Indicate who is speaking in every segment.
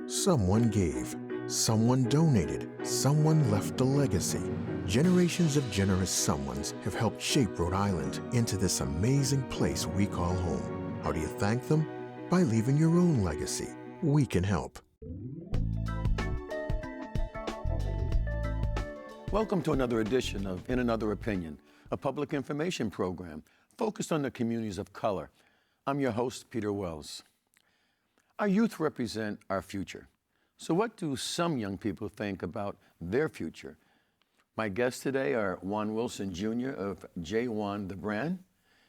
Speaker 1: Someone gave, someone donated, someone left a legacy. Generations of generous someones have helped shape Rhode Island into this amazing place we call home. How do you thank them? By leaving your own legacy. We can help.
Speaker 2: Welcome to another edition of In Another Opinion, a public information program focused on the communities of color. I'm your host, Peter Wells. Our youth represent our future. So what do some young people think about their future? My guests today are Juan Wilson Jr. of J1 The Brand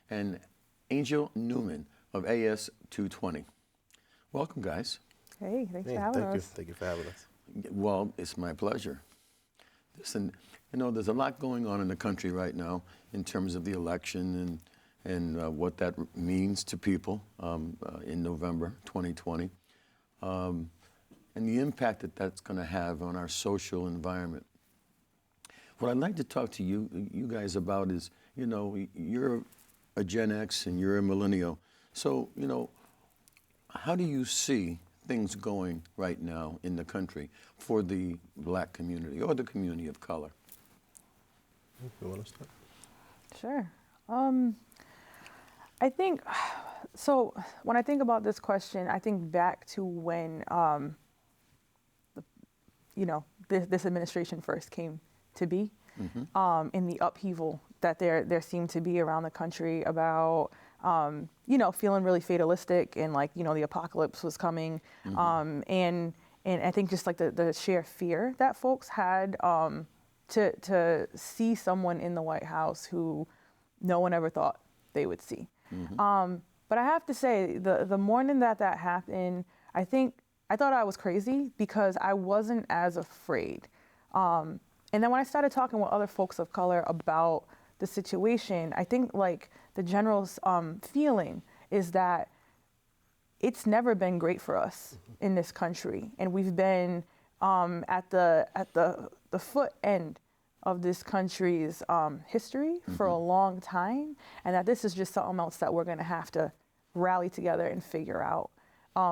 Speaker 2: and Angel Newman of AS 220. Welcome, guys.
Speaker 3: Hey, thanks for having us.
Speaker 4: Thank you for having us.
Speaker 2: Well, it's my pleasure. Listen, you know, there's a lot going on in the country right now in terms of the election and what that means to people in November 2020, and the impact that that's going to have on our social environment. What I'd like to talk to you guys about is, you know, you're a Gen X and you're a millennial. So, you know, how do you see things going right now in the country for the black community or the community of color?
Speaker 4: You want to start?
Speaker 3: Sure. I think, so when I think about this question, I think back to when, this administration first came to be, in the upheaval that there seemed to be around the country about, feeling really fatalistic and like, the apocalypse was coming. And I think just like the sheer fear that folks had to see someone in the White House who no one ever thought they would see. But I have to say, the morning that happened, I thought I was crazy because I wasn't as afraid. And then when I started talking with other folks of color about the situation, I think like the general feeling is that it's never been great for us in this country, and we've been at the foot end of this country's history for a long time, and that this is just something else that we're going to have to rally together and figure out.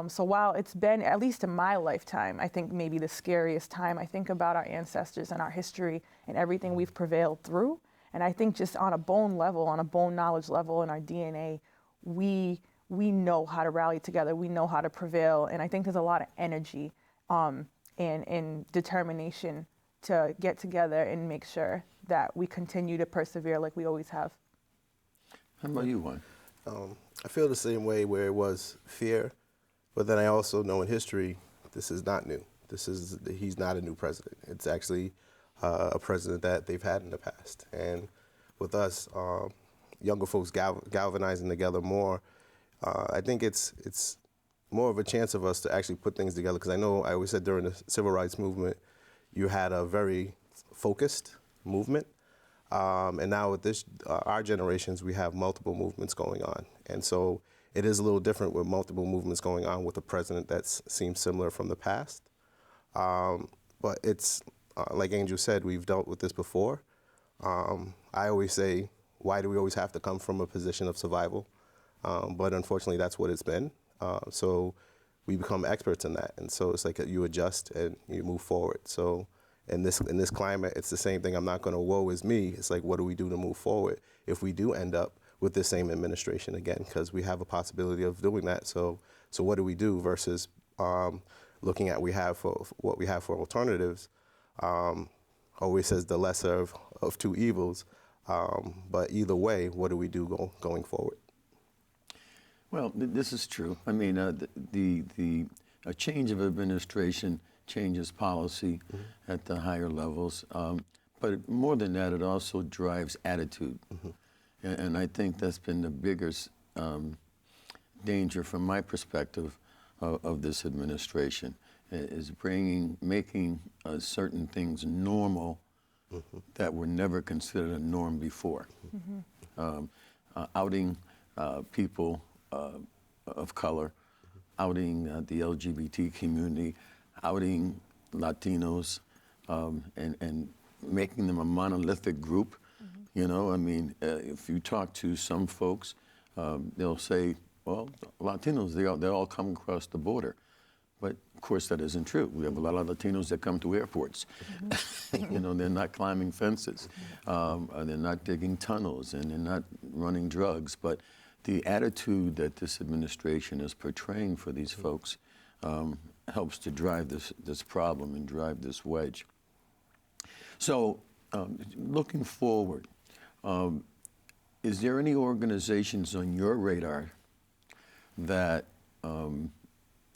Speaker 3: So while it's been, at least in my lifetime, I think maybe the scariest time, I think about our ancestors and our history and everything we've prevailed through. And I think just on a bone level, on a bone knowledge level in our DNA, we know how to rally together. We know how to prevail. And I think there's a lot of energy and determination to get together and make sure that we continue to persevere like we always have.
Speaker 2: How about you, Juan?
Speaker 4: I feel the same way, where it was fear, but then I also know in history, this is not new. He's not a new president. It's actually a president that they've had in the past. And with us, younger folks galvanizing together more, I think it's more of a chance of us to actually put things together. Because I know I always said during the civil rights movement, you had a very focused movement. And now with this, our generations, we have multiple movements going on. And so it is a little different with multiple movements going on with a president that seems similar from the past. But it's, like Angel said, we've dealt with this before. I always say, why do we always have to come from a position of survival? But unfortunately, that's what it's been. So we become experts in that. And so it's like you adjust and you move forward. So in this climate, it's the same thing. I'm not going to woe is me. It's like, what do we do to move forward if we do end up with the same administration again? Because we have a possibility of doing that. So what do we do versus looking at what we have for alternatives? Always says the lesser of two evils. But either way, what do we do going forward?
Speaker 2: Well, this is true. I mean, a change of administration changes policy at the higher levels. But more than that, it also drives attitude. And I think that's been the biggest danger from my perspective of this administration, is making certain things normal that were never considered a norm before. Outing people of color, outing the LGBT community, outing Latinos, and making them a monolithic group. You know, I mean, if you talk to some folks, they'll say, well, Latinos, they all come across the border. But of course, that isn't true. We have a lot of Latinos that come to airports. You know, they're not climbing fences, they're not digging tunnels, and they're not running drugs. But the attitude that this administration is portraying for these folks helps to drive this problem and drive this wedge. So, looking forward, is there any organizations on your radar that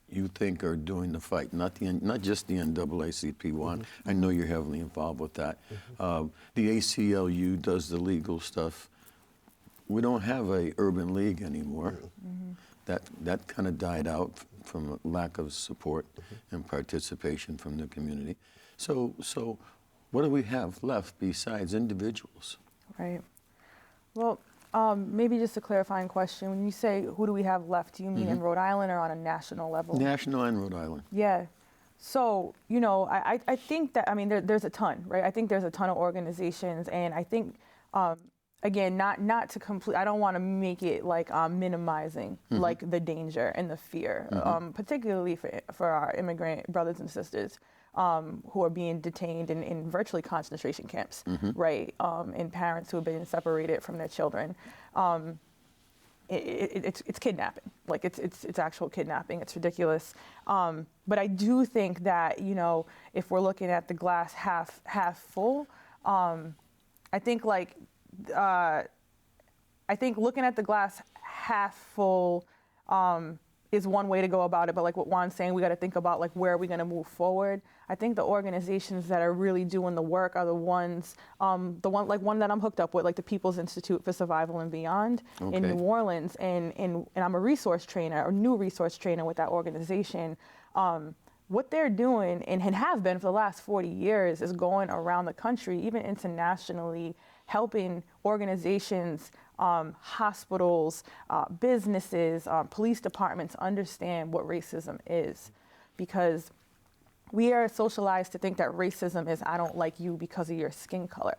Speaker 2: you think are doing the fight? Not just the NAACP. I know you're heavily involved with that. The ACLU does the legal stuff. We don't have a urban league anymore. That kind of died out from a lack of support and participation from the community. So what do we have left besides individuals?
Speaker 3: Right. Well, maybe just a clarifying question. When you say who do we have left, do you mean in Rhode Island or on a national level?
Speaker 2: National and Rhode Island.
Speaker 3: Yeah. So, you know, I think that, I mean, there's a ton, right? I think there's a ton of organizations, and I think, again, not to I don't want to make it like minimizing like the danger and the fear, particularly for our immigrant brothers and sisters who are being detained in virtually concentration camps, right? And parents who have been separated from their children. It's kidnapping, like it's actual kidnapping. It's ridiculous. But I do think that, you know, if we're looking at the glass half full, I think looking at the glass half full is one way to go about it. But like what Juan's saying, we got to think about like where are we going to move forward. I think the organizations that are really doing the work are the ones, one that I'm hooked up with, like the People's Institute for Survival and Beyond in New Orleans, and I'm a resource trainer, or new resource trainer with that organization. What they're doing and have been for the last 40 years is going around the country, even internationally, helping organizations, hospitals, businesses, police departments understand what racism is. Because we are socialized to think that racism is, I don't like you because of your skin color.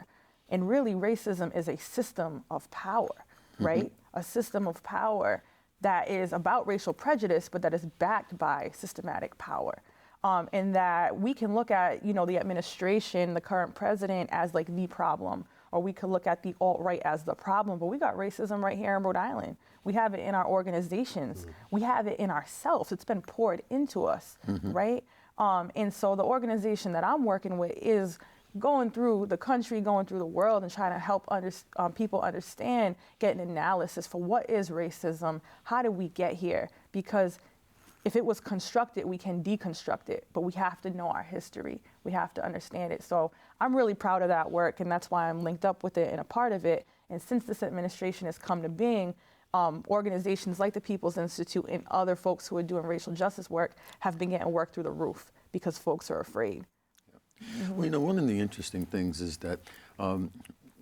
Speaker 3: And really, racism is a system of power, right? A system of power that is about racial prejudice, but that is backed by systematic power. And that we can look at, you know, the administration, the current president as like the problem, or we could look at the alt-right as the problem, but we got racism right here in Rhode Island. We have it in our organizations. We have it in ourselves. It's been poured into us, right? And so the organization that I'm working with is going through the country, going through the world, and trying to help people understand, get an analysis for what is racism, how did we get here? Because if it was constructed, we can deconstruct it, but we have to know our history. We have to understand it. So I'm really proud of that work, and that's why I'm linked up with it and a part of it. And since this administration has come to being, organizations like the People's Institute and other folks who are doing racial justice work have been getting work through the roof because folks are afraid.
Speaker 2: Well, you know, one of the interesting things is that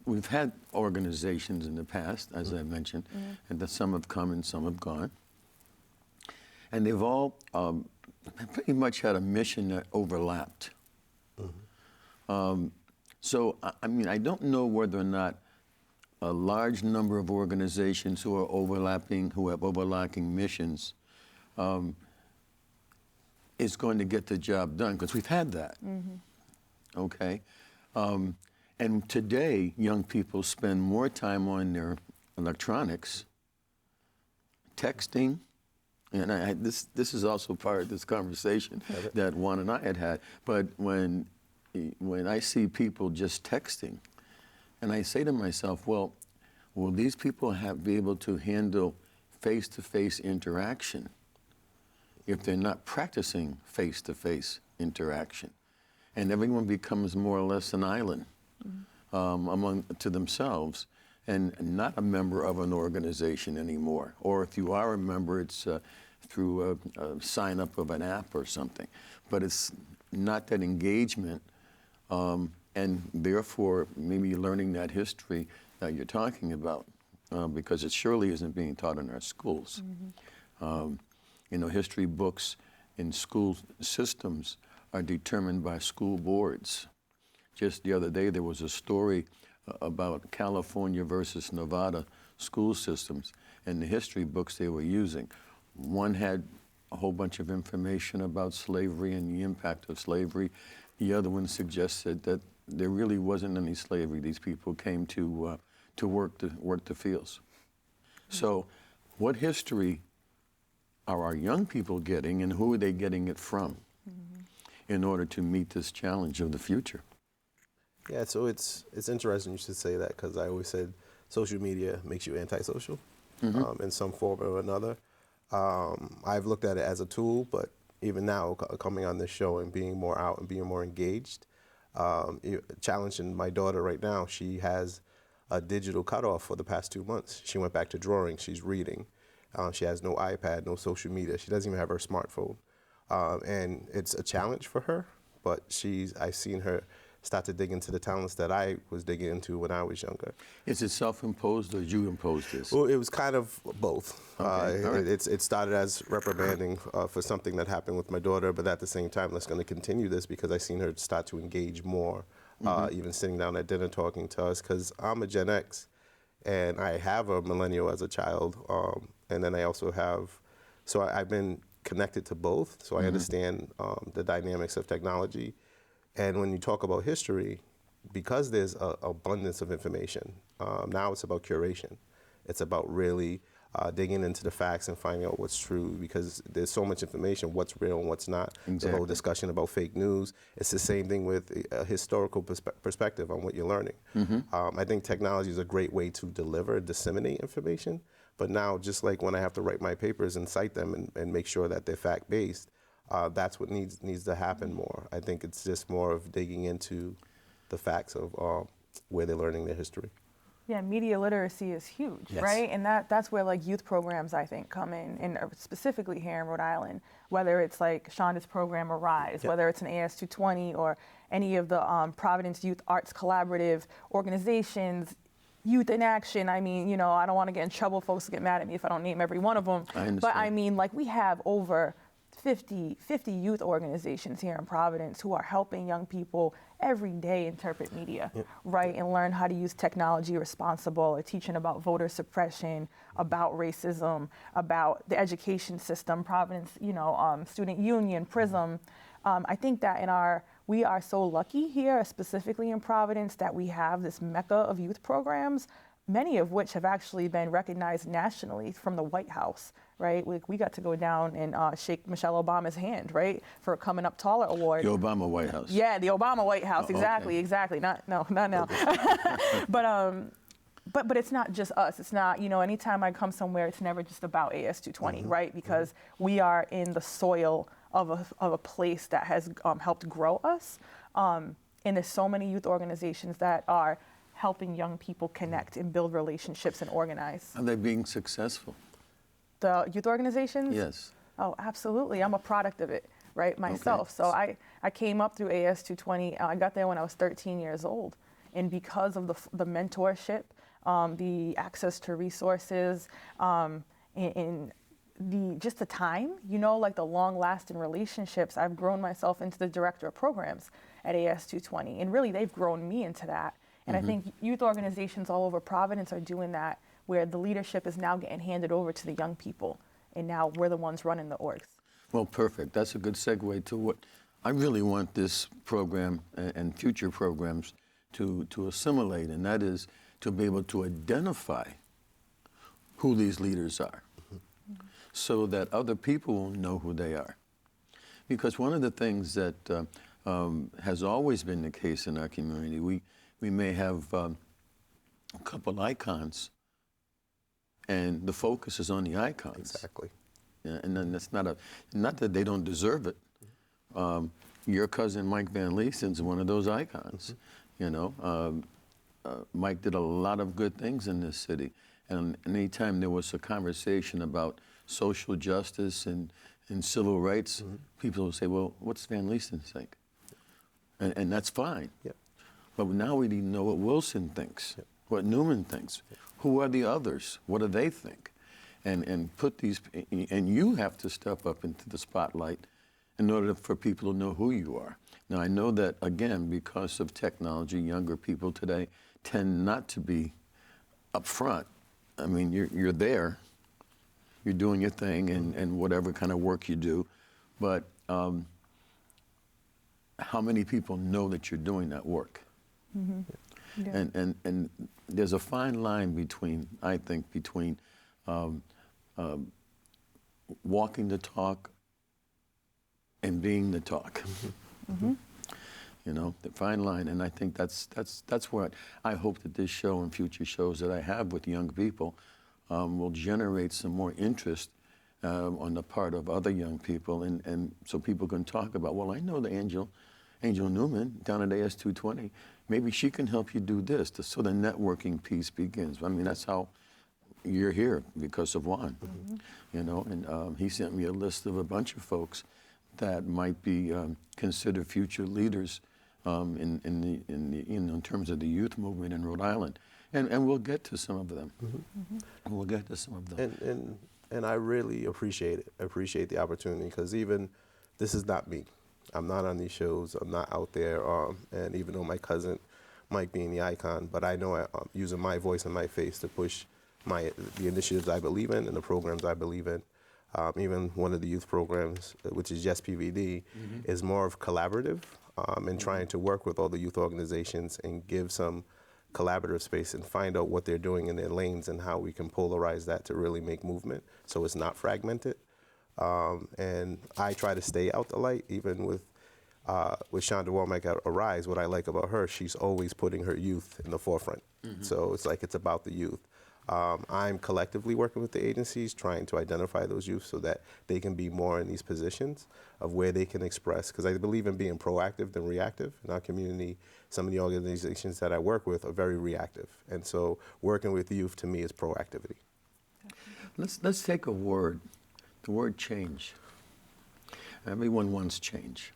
Speaker 2: we've had organizations in the past, as I mentioned, and that some have come and some have gone. And they've all pretty much had a mission that overlapped. So, I mean, I don't know whether or not a large number of organizations who have overlapping missions is going to get the job done, because we've had that. Okay? And today, young people spend more time on their electronics, texting, and this is also part of this conversation that Juan and I had. But when I see people just texting, and I say to myself, well, will these people be able to handle face-to-face interaction if they're not practicing face-to-face interaction? And everyone becomes more or less an island to themselves, and not a member of an organization anymore. Or if you are a member, it's through a sign-up of an app or something. But it's not that engagement, and therefore maybe learning that history that you're talking about, because it surely isn't being taught in our schools. You know, history books in school systems are determined by school boards. Just the other day, there was a story about California versus Nevada school systems and the history books they were using. One had a whole bunch of information about slavery and the impact of slavery. The other one suggested that there really wasn't any slavery. These people came to work the fields. So what history are our young people getting, and who are they getting it from in order to meet this challenge of the future?
Speaker 4: Yeah, so it's interesting you should say that, because I always said social media makes you antisocial in some form or another. I've looked at it as a tool, but even now, coming on this show and being more out and being more engaged, challenging my daughter right now, she has a digital cutoff for the past 2 months. She went back to drawing. She's reading. She has no iPad, no social media. She doesn't even have her smartphone. And it's a challenge for her, but I've seen her start to dig into the talents that I was digging into when I was younger.
Speaker 2: Is it self-imposed or you imposed this?
Speaker 4: Well, it was kind of both.
Speaker 2: Okay, all right.
Speaker 4: It started as reprimanding for something that happened with my daughter, but at the same time, let's going to continue this because I seen her start to engage more, even sitting down at dinner talking to us, because I'm a Gen X, and I have a millennial as a child, and then I also have, so I've been connected to both, so I understand the dynamics of technology. And when you talk about history, because there's an abundance of information, now it's about curation. It's about really digging into the facts and finding out what's true, because there's so much information, what's real and what's not.
Speaker 2: Exactly.
Speaker 4: The whole discussion about fake news. It's the same thing with a historical perspective on what you're learning. I think technology is a great way to deliver, disseminate information. But now, just like when I have to write my papers and cite them and make sure that they're fact-based, that's what needs to happen more. I think it's just more of digging into the facts of where they're learning their history.
Speaker 3: Yeah, media literacy is huge,
Speaker 4: Yes.
Speaker 3: right? And that's where like youth programs, I think, come in, and specifically here in Rhode Island, whether it's like Shonda's program Arise, whether it's an AS220 or any of the Providence Youth Arts Collaborative organizations, Youth in Action. I mean, you know, I don't want to get in trouble. Folks get mad at me if I don't name every one of them.
Speaker 2: I understand.
Speaker 3: But I mean, like, we have over 50 youth organizations here in Providence who are helping young people every day interpret media, right? And learn how to use technology responsible, or teaching about voter suppression, about racism, about the education system, Providence, you know, Student Union, PRISM. I think that we are so lucky here, specifically in Providence, that we have this mecca of youth programs, many of which have actually been recognized nationally from the White House, right? We got to go down and shake Michelle Obama's hand, right, for a Coming Up Taller award.
Speaker 2: The Obama White House.
Speaker 3: Yeah, the Obama White House, exactly,
Speaker 2: okay.
Speaker 3: exactly. Not now. But it's not just us. It's not, you know, anytime I come somewhere, it's never just about AS220, right? Because we are in the soil of a place that has helped grow us. And there's so many youth organizations that are helping young people connect and build relationships and organize.
Speaker 2: Are they being successful?
Speaker 3: The youth organizations?
Speaker 2: Yes.
Speaker 3: Oh, absolutely. I'm a product of it, right, myself.
Speaker 2: Okay.
Speaker 3: So I came up through AS220. I got there when I was 13 years old. And because of the mentorship, the access to resources, and just the time, you know, like the long-lasting relationships, I've grown myself into the director of programs at AS220. And really, they've grown me into that. And I think youth organizations all over Providence are doing that, where the leadership is now getting handed over to the young people, and now we're the ones running the orgs.
Speaker 2: Well, perfect. That's a good segue to what I really want this program and future programs to assimilate, and that is to be able to identify who these leaders are, so that other people will know who they are. Because one of the things that has always been the case in our community, we may have a couple icons, and the focus is on the icons.
Speaker 4: Exactly.
Speaker 2: Yeah, and then that's not that they don't deserve it. Your cousin Mike Van Leesten's one of those icons. You know, Mike did a lot of good things in this city, and anytime there was a conversation about social justice and civil rights, people will say, "Well, what's Van Leesten think?" And that's fine.
Speaker 4: Yep.
Speaker 2: But now we need to know what Wilson thinks, what Newman thinks. Who are the others? What do they think? And put these, and you have to step up into the spotlight in order for people to know who you are. Now, I know that, again, because of technology, younger people today tend not to be up front. I mean, you're there, you're doing your thing and whatever kind of work you do, but how many people know that you're doing that work?
Speaker 3: Mm-hmm. Yeah.
Speaker 2: And there's a fine line between, I think, between walking the talk and being the talk.
Speaker 3: Mm-hmm.
Speaker 2: You know, the fine line, and I think that's what I hope that this show and future shows that I have with young people will generate some more interest on the part of other young people, and so people can talk about, well, I know the Angel Newman down at AS220, maybe she can help you do this, so the networking piece begins. I mean, that's how you're here, because of Juan, you know, and he sent me a list of a bunch of folks that might be considered future leaders in terms of the youth movement in Rhode Island, and we'll get to some of them. We'll get to some of them.
Speaker 4: And I really appreciate it. I appreciate the opportunity, because even this is not me. I'm not on these shows. I'm not out there. And even though my cousin Mike being the icon, but I know I'm using my voice and my face to push the initiatives I believe in and the programs I believe in. Even one of the youth programs, which is Yes PVD, is more of collaborative and trying to work with all the youth organizations and give some collaborative space and find out what they're doing in their lanes and how we can polarize that to really make movement so it's not fragmented. And I try to stay out the light, even with Shonda Womack at Arise. What I like about her, she's always putting her youth in the forefront. So it's like it's about the youth. I'm collectively working with the agencies, trying to identify those youth so that they can be more in these positions of where they can express, because I believe in being proactive than reactive. In our community, some of the organizations that I work with are very reactive. And so working with youth to me is proactivity.
Speaker 2: Let's take a word, the word change. Everyone wants change.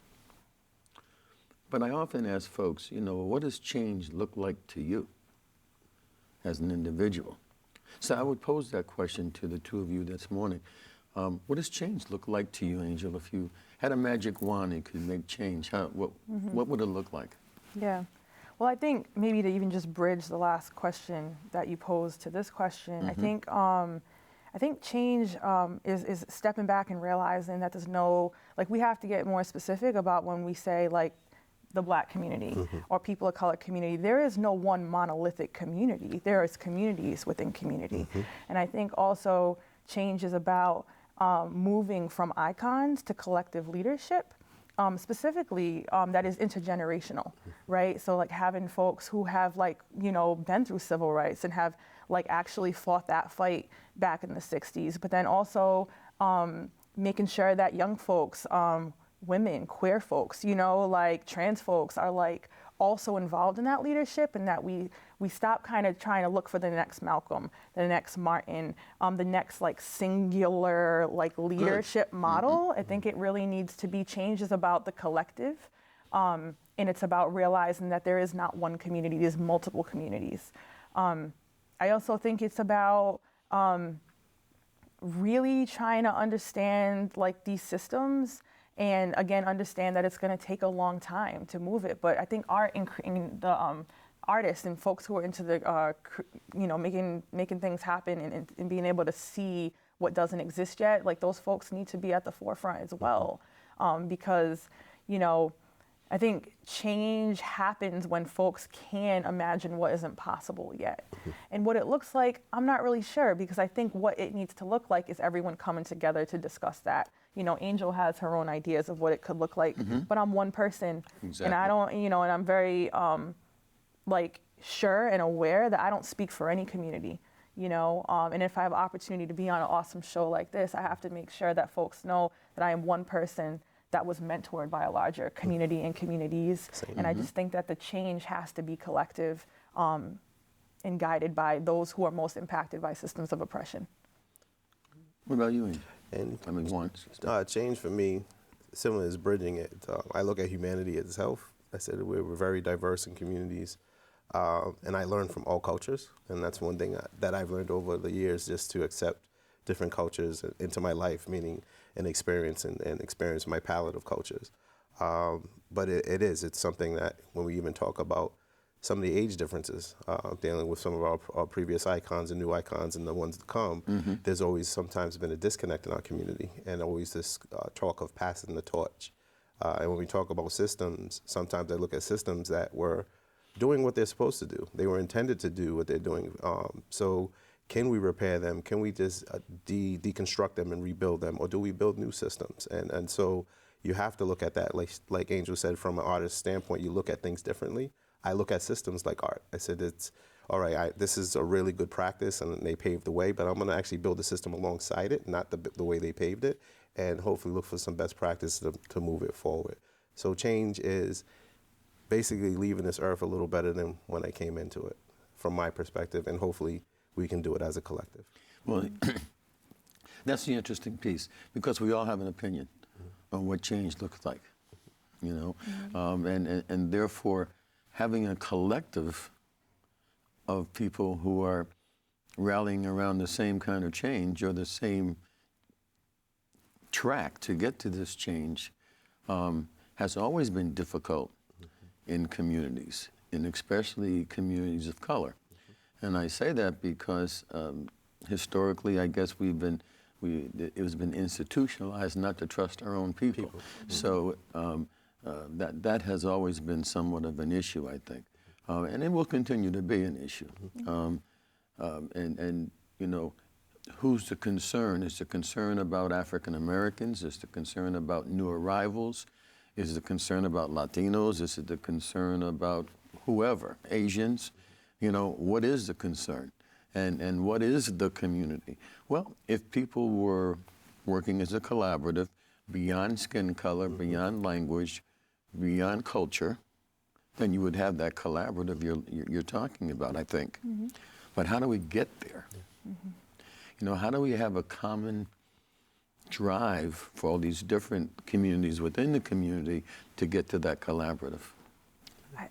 Speaker 2: But I often ask folks, you know, what does change look like to you as an individual? So I would pose that question to the two of you this morning. What does change look like to you, Angel? If you had a magic wand and could make change, what would it look like?
Speaker 3: Yeah. Well, I think maybe to even just bridge the last question that you posed to this question, I think change is stepping back and realizing that there's no, like, we have to get more specific about when we say, like, the Black community or people of color community. There is no one monolithic community. There is communities within community. And I think also change is about moving from icons to collective leadership, specifically that is intergenerational, right? So like having folks who have, like, you know, been through civil rights and have, like, actually fought that fight back in the 60s, but then also making sure that young folks, women, queer folks, you know, like trans folks are, like, also involved in that leadership, and that we stop kind of trying to look for the next Malcolm, the next Martin, the next, like, singular, like, leadership model. I think it really needs to be change is about the collective, and it's about realizing that there is not one community, there's multiple communities. I also think it's about really trying to understand, like, these systems, and again, understand that it's going to take a long time to move it. But I think the artists and folks who are into the, you know, making things happen and being able to see what doesn't exist yet, like, those folks need to be at the forefront as well. Because, you know, I think change happens when folks can imagine what isn't possible yet. And what it looks like, I'm not really sure, because I think what it needs to look like is everyone coming together to discuss that. You know, Angel has her own ideas of what it could look like, but I'm one person. Exactly. And I don't, you know, and I'm very, like, sure and aware that I don't speak for any community, you know, and if I have an opportunity to be on an awesome show like this, I have to make sure that folks know that I am one person that was mentored by a larger community and communities. And I just think that the change has to be collective and guided by those who are most impacted by systems of oppression.
Speaker 2: What about you, Angel?
Speaker 4: And
Speaker 2: I mean, once.
Speaker 4: Change for me, similar is bridging it. I look at humanity itself. I said we're very diverse in communities, and I learn from all cultures. And that's one thing that I've learned over the years, just to accept different cultures into my life, meaning an experience and experience my palette of cultures. But it's something that when we even talk about some of the age differences, dealing with some of our previous icons and new icons and the ones to come, there's always sometimes been a disconnect in our community, and always this talk of passing the torch. And when we talk about systems, sometimes I look at systems that were doing what they're supposed to do. They were intended to do what they're doing. So can we repair them? Can we just deconstruct them and rebuild them? Or do we build new systems? And so you have to look at that, like Angel said, from an artist's standpoint, you look at things differently. I look at systems like art. I said, it's, all right, this is a really good practice and they paved the way, but I'm gonna actually build a system alongside it, not the way they paved it, and hopefully look for some best practice to move it forward. So change is basically leaving this earth a little better than when I came into it, from my perspective, and hopefully we can do it as a collective.
Speaker 2: Well, that's the interesting piece, because we all have an opinion on what change looks like, you know, and therefore having a collective of people who are rallying around the same kind of change or the same track to get to this change has always been difficult in communities, and especially communities of color. And I say that because historically, I guess it has been institutionalized not to trust our own people. So that has always been somewhat of an issue, I think, and it will continue to be an issue. And you know, who's the concern? Is the concern about African Americans? Is the concern about new arrivals? Is the concern about Latinos? Is it the concern about whoever, Asians? You know, what is the concern? And what is the community? Well, if people were working as a collaborative, beyond skin color, beyond language, beyond culture, then you would have that collaborative you're talking about, I think. But how do we get there? You know, how do we have a common drive for all these different communities within the community to get to that collaborative?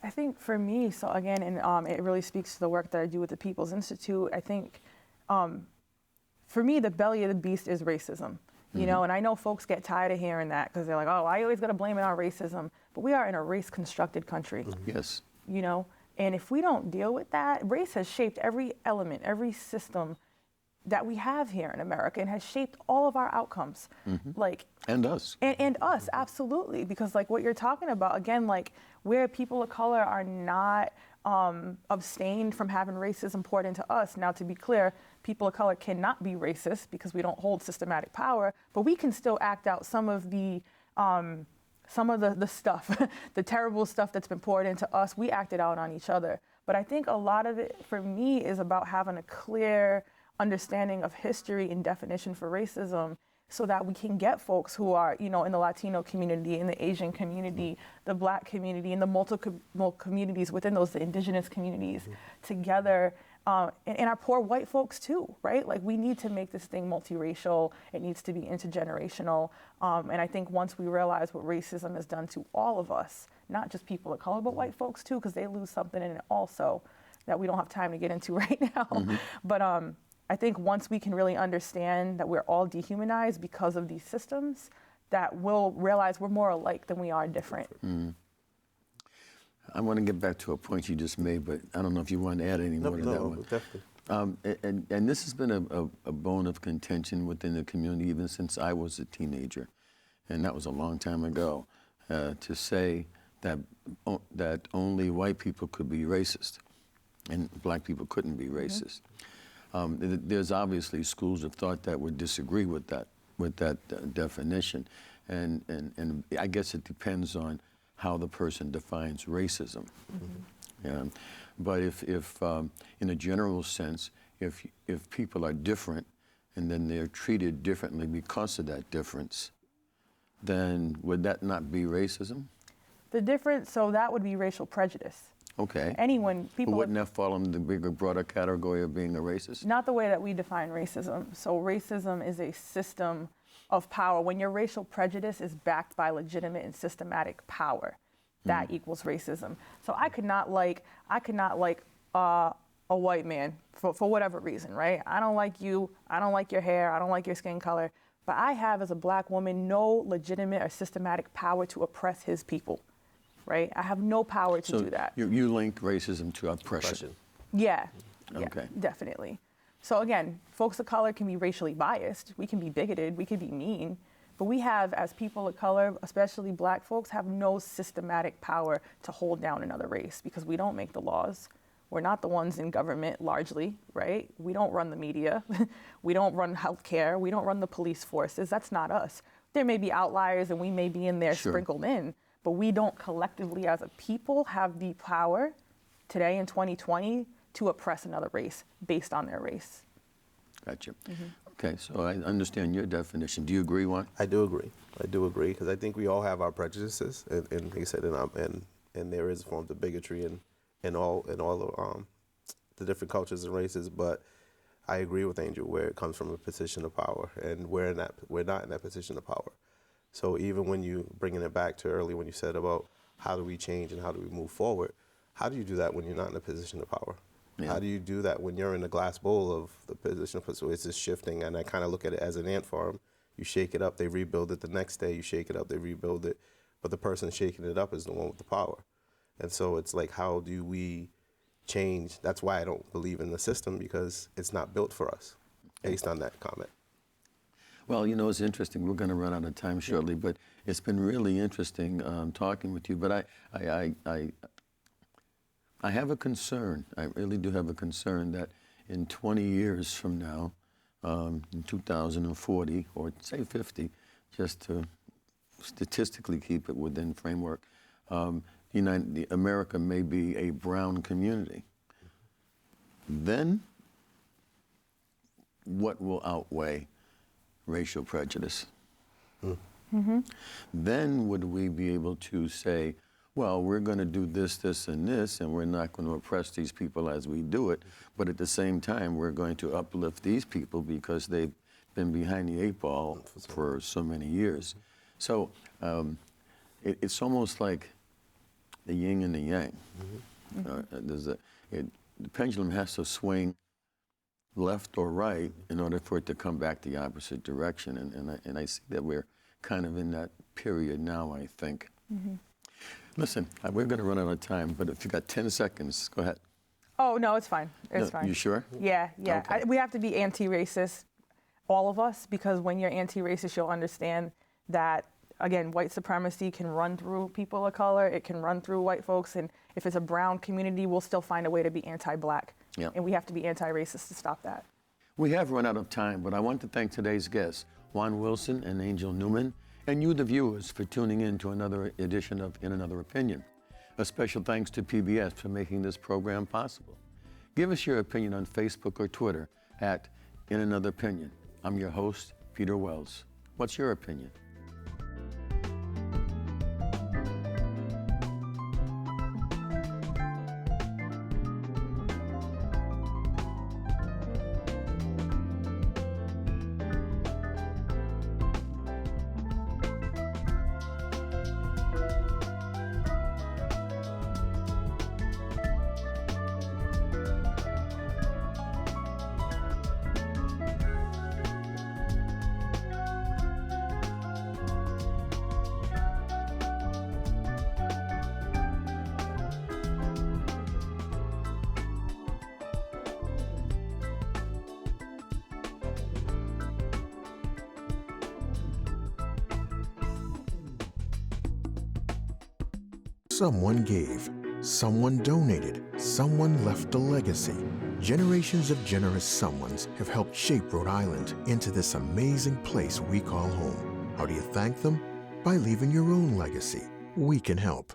Speaker 3: I think for me, so again, and it really speaks to the work that I do with the People's Institute, I think for me, the belly of the beast is racism. You know, and I know folks get tired of hearing that because they're like, oh, I always got to blame it on racism. But we are in a race-constructed country.
Speaker 2: Yes.
Speaker 3: You know, and if we don't deal with that, race has shaped every element, every system that we have here in America, and has shaped all of our outcomes. Like,
Speaker 2: and us.
Speaker 3: And us, absolutely. Because like what you're talking about, again, like where people of color are not abstained from having racism poured into us. Now, to be clear, people of color cannot be racist because we don't hold systematic power, but we can still act out some of the stuff, the terrible stuff that's been poured into us. We act it out on each other. But I think a lot of it, for me, is about having a clear understanding of history and definition for racism, so that we can get folks who are, you know, in the Latino community, in the Asian community, the Black community, and the multiple communities within those, the indigenous communities, together, and our poor white folks too, right? Like, we need to make this thing multiracial. It needs to be intergenerational. And I think once we realize what racism has done to all of us, not just people of color, but white folks too, because they lose something in it also that we don't have time to get into right now. But I think once we can really understand that we're all dehumanized because of these systems, that we'll realize we're more alike than we are different.
Speaker 2: I want to get back to a point you just made, but I don't know if you want to add any more to that one.
Speaker 4: Definitely.
Speaker 2: And this has been a bone of contention within the community even since I was a teenager, and that was a long time ago, to say that only white people could be racist and Black people couldn't be racist. There's obviously schools of thought that would disagree with that definition, and I guess it depends on how the person defines racism. But if in a general sense, if people are different and then they're treated differently because of that difference, then would that not be racism?
Speaker 3: The difference, so that would be racial prejudice.
Speaker 2: Okay.
Speaker 3: People
Speaker 2: wouldn't that fall into the bigger, broader category of being a racist?
Speaker 3: Not the way that we define racism. So racism is a system of power. When your racial prejudice is backed by legitimate and systematic power, that equals racism. So I could not like a white man for whatever reason, right? I don't like you. I don't like your hair. I don't like your skin color. But I have, as a Black woman, no legitimate or systematic power to oppress his people. right? I have no power to
Speaker 2: So
Speaker 3: do that.
Speaker 2: you link racism to oppression.
Speaker 4: Oppression.
Speaker 3: Yeah, yeah,
Speaker 2: Okay.
Speaker 3: definitely. So again, folks of color can be racially biased. We can be bigoted. We can be mean. But we have, as people of color, especially black folks, have no systematic power to hold down another race because we don't make the laws. We're not the ones in government largely, right? We don't run the media. We don't run healthcare. We don't run the police forces. That's not us. There may be outliers and we may be in there
Speaker 2: Sure.
Speaker 3: sprinkled in, but we don't collectively as a people have the power today in 2020 to oppress another race based on their race.
Speaker 2: Gotcha. Okay, so I understand your definition. Do you agree, Juan?
Speaker 4: I do agree. I do agree because I think we all have our prejudices, and like I said, and there is forms of bigotry in all of the different cultures and races. But I agree with Angel where it comes from a position of power, and we're not in that position of power. So even when you bringing it back to earlier when you said about how do we change and how do we move forward, how do you do that when you're not in a position of power?
Speaker 2: Yeah.
Speaker 4: How do you do that when you're in the glass bowl of the position? So it's just shifting, and I kind of look at it as an ant farm. You shake it up, they rebuild it the next day. You shake it up, they rebuild it. But the person shaking it up is the one with the power. And so it's like, how do we change? That's why I don't believe in the system, because it's not built for us, based on that comment.
Speaker 2: Well, you know, it's interesting. We're going to run out of time shortly, but it's been really interesting talking with you. But I have a concern. I really do have a concern that in 20 years from now, in 2040, or say 50, just to statistically keep it within framework, America may be a brown community. Then, what will outweigh racial prejudice? Then would we be able to say, well, we're going to do this, this, and this, and we're not going to oppress these people as we do it, but at the same time, we're going to uplift these people because they've been behind the 8 ball for so many years. So it's almost like the yin and the yang. The pendulum has to swing left or right in order for it to come back the opposite direction, and I see that we're kind of in that period now, I think. Listen, we're going to run out of time, but if you got 10 seconds, go ahead.
Speaker 3: Oh, no, it's fine. It's
Speaker 2: No,
Speaker 3: fine.
Speaker 2: you sure?
Speaker 3: Yeah, yeah.
Speaker 2: Okay.
Speaker 3: We have to be anti-racist, all of us, because when you're anti-racist, you'll understand that, again, white supremacy can run through people of color. It can run through white folks. And if it's a brown community, we'll still find a way to be anti-black.
Speaker 2: Yeah.
Speaker 3: And we have to be anti-racist to stop that.
Speaker 2: We have run out of time, but I want to thank today's guests, Juan Wilson and Angel Newman, and you, the viewers, for tuning in to another edition of In Another Opinion. A special thanks to PBS for making this program possible. Give us your opinion on Facebook or Twitter at In Another Opinion. I'm your host, Peter Wells. What's your opinion?
Speaker 1: Someone gave, someone donated, someone left a legacy. Generations of generous someones have helped shape Rhode Island into this amazing place we call home. How do you thank them? By leaving your own legacy. We can help.